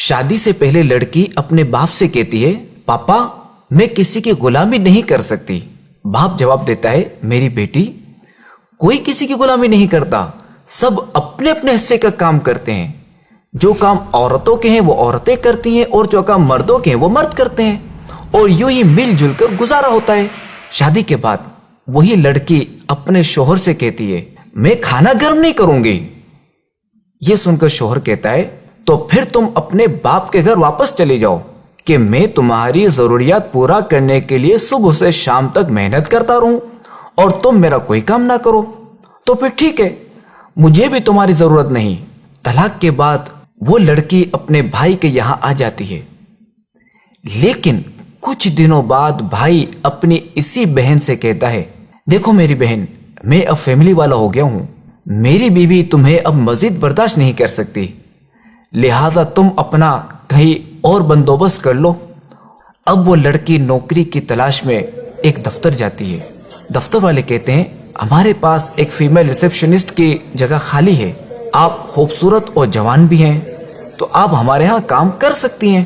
شادی سے پہلے لڑکی اپنے باپ سے کہتی ہے، پاپا میں کسی کی غلامی نہیں کر سکتی۔ باپ جواب دیتا ہے، میری بیٹی کوئی کسی کی غلامی نہیں کرتا، سب اپنے اپنے حصے کا کام کرتے ہیں۔ جو کام عورتوں کے ہیں وہ عورتیں کرتی ہیں اور جو کام مردوں کے ہیں وہ مرد کرتے ہیں، اور یوں ہی مل جل کر گزارا ہوتا ہے۔ شادی کے بعد وہی لڑکی اپنے شوہر سے کہتی ہے، میں کھانا گرم نہیں کروں گی۔ یہ سن کر شوہر کہتا ہے، تو پھر تم اپنے باپ کے گھر واپس چلے جاؤ کہ میں تمہاری ضروریات پورا کرنے کے لیے صبح سے شام تک محنت کرتا رہوں اور تم میرا کوئی کام نہ کرو۔ تو پھر ٹھیک ہے، مجھے بھی تمہاری ضرورت نہیں۔ طلاق کے بعد وہ لڑکی اپنے بھائی کے یہاں آ جاتی ہے، لیکن کچھ دنوں بعد بھائی اپنی اسی بہن سے کہتا ہے، دیکھو میری بہن، میں اب فیملی والا ہو گیا ہوں، میری بیوی تمہیں اب مزید برداشت نہیں کر سکتی، لہذا تم اپنا کہیں اور بندوبست کر لو۔ اب وہ لڑکی نوکری کی تلاش میں ایک دفتر جاتی ہے۔ دفتر والے کہتے ہیں، ہمارے پاس ایک فیمیل ریسیپشنسٹ کی جگہ خالی ہے، آپ خوبصورت اور جوان بھی ہیں، تو آپ ہمارے ہاں کام کر سکتی ہیں۔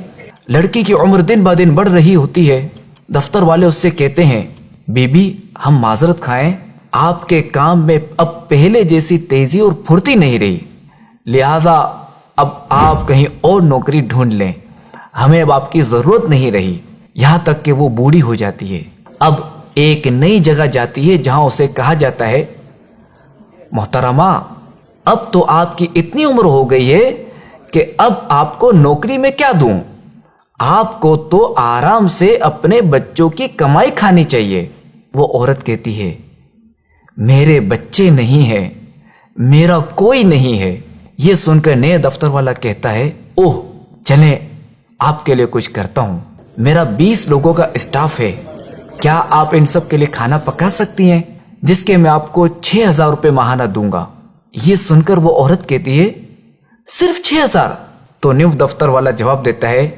لڑکی کی عمر دن بہ دن بڑھ رہی ہوتی ہے۔ دفتر والے اس سے کہتے ہیں، بی بی ہم معذرت خواہیں، آپ کے کام میں اب پہلے جیسی تیزی اور پھرتی نہیں رہی، لہذا اب آپ کہیں اور نوکری ڈھونڈ لیں، ہمیں اب آپ کی ضرورت نہیں رہی۔ یہاں تک کہ وہ بوڑھی ہو جاتی ہے، اب ایک نئی جگہ جاتی ہے جہاں اسے کہا جاتا ہے، محترمہ اب تو آپ کی اتنی عمر ہو گئی ہے کہ اب آپ کو نوکری میں کیا دوں، آپ کو تو آرام سے اپنے بچوں کی کمائی کھانی چاہیے۔ وہ عورت کہتی ہے، میرے بچے نہیں ہیں، میرا کوئی نہیں ہے۔ یہ سن کر نئے دفتر والا کہتا ہے، اوہ چلیں آپ کے لیے کچھ کرتا ہوں، میرا 20 لوگوں کا اسٹاف ہے، کیا آپ ان سب کے لیے کھانا پکا سکتی ہیں، جس کے میں آپ کو 6000 روپے ماہانہ دوں گا۔ یہ سن کر وہ عورت کہتی ہے، صرف 6000؟ تو نیو دفتر والا جواب دیتا ہے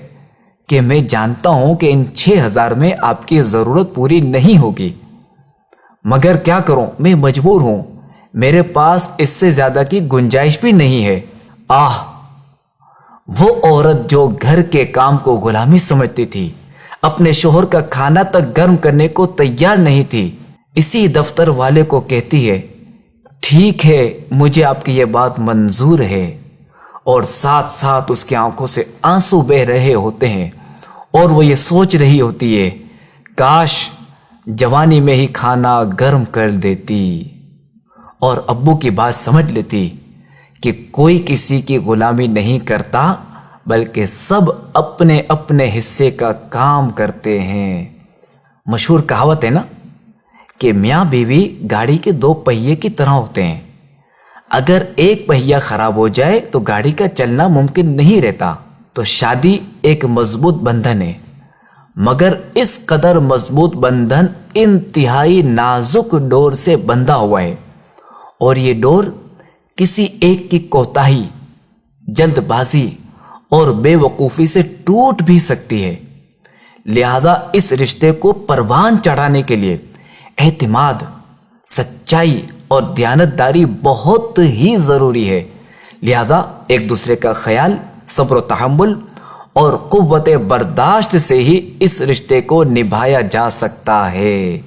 کہ میں جانتا ہوں کہ ان 6000 میں آپ کی ضرورت پوری نہیں ہوگی، مگر کیا کروں، میں مجبور ہوں، میرے پاس اس سے زیادہ کی گنجائش بھی نہیں ہے۔ آہ! وہ عورت جو گھر کے کام کو غلامی سمجھتی تھی، اپنے شوہر کا کھانا تک گرم کرنے کو تیار نہیں تھی، اسی دفتر والے کو کہتی ہے، ٹھیک ہے مجھے آپ کی یہ بات منظور ہے، اور ساتھ ساتھ اس کی آنکھوں سے آنسو بہہ رہے ہوتے ہیں اور وہ یہ سوچ رہی ہوتی ہے، کاش جوانی میں ہی کھانا گرم کر دیتی اور ابو کی بات سمجھ لیتی کہ کوئی کسی کی غلامی نہیں کرتا بلکہ سب اپنے اپنے حصے کا کام کرتے ہیں۔ مشہور کہاوت ہے نا کہ میاں بیوی گاڑی کے 2 پہیے کی طرح ہوتے ہیں، اگر ایک پہیا خراب ہو جائے تو گاڑی کا چلنا ممکن نہیں رہتا۔ تو شادی ایک مضبوط بندھن ہے، مگر اس قدر مضبوط بندھن انتہائی نازک ڈور سے بندھا ہوا ہے، اور یہ ڈور کسی ایک کی کوتاہی، جلد بازی اور بے وقوفی سے ٹوٹ بھی سکتی ہے۔ لہذا اس رشتے کو پروان چڑھانے کے لیے اعتماد، سچائی اور دیانتداری بہت ہی ضروری ہے۔ لہذا ایک دوسرے کا خیال، صبر و تحمل اور قوت برداشت سے ہی اس رشتے کو نبھایا جا سکتا ہے۔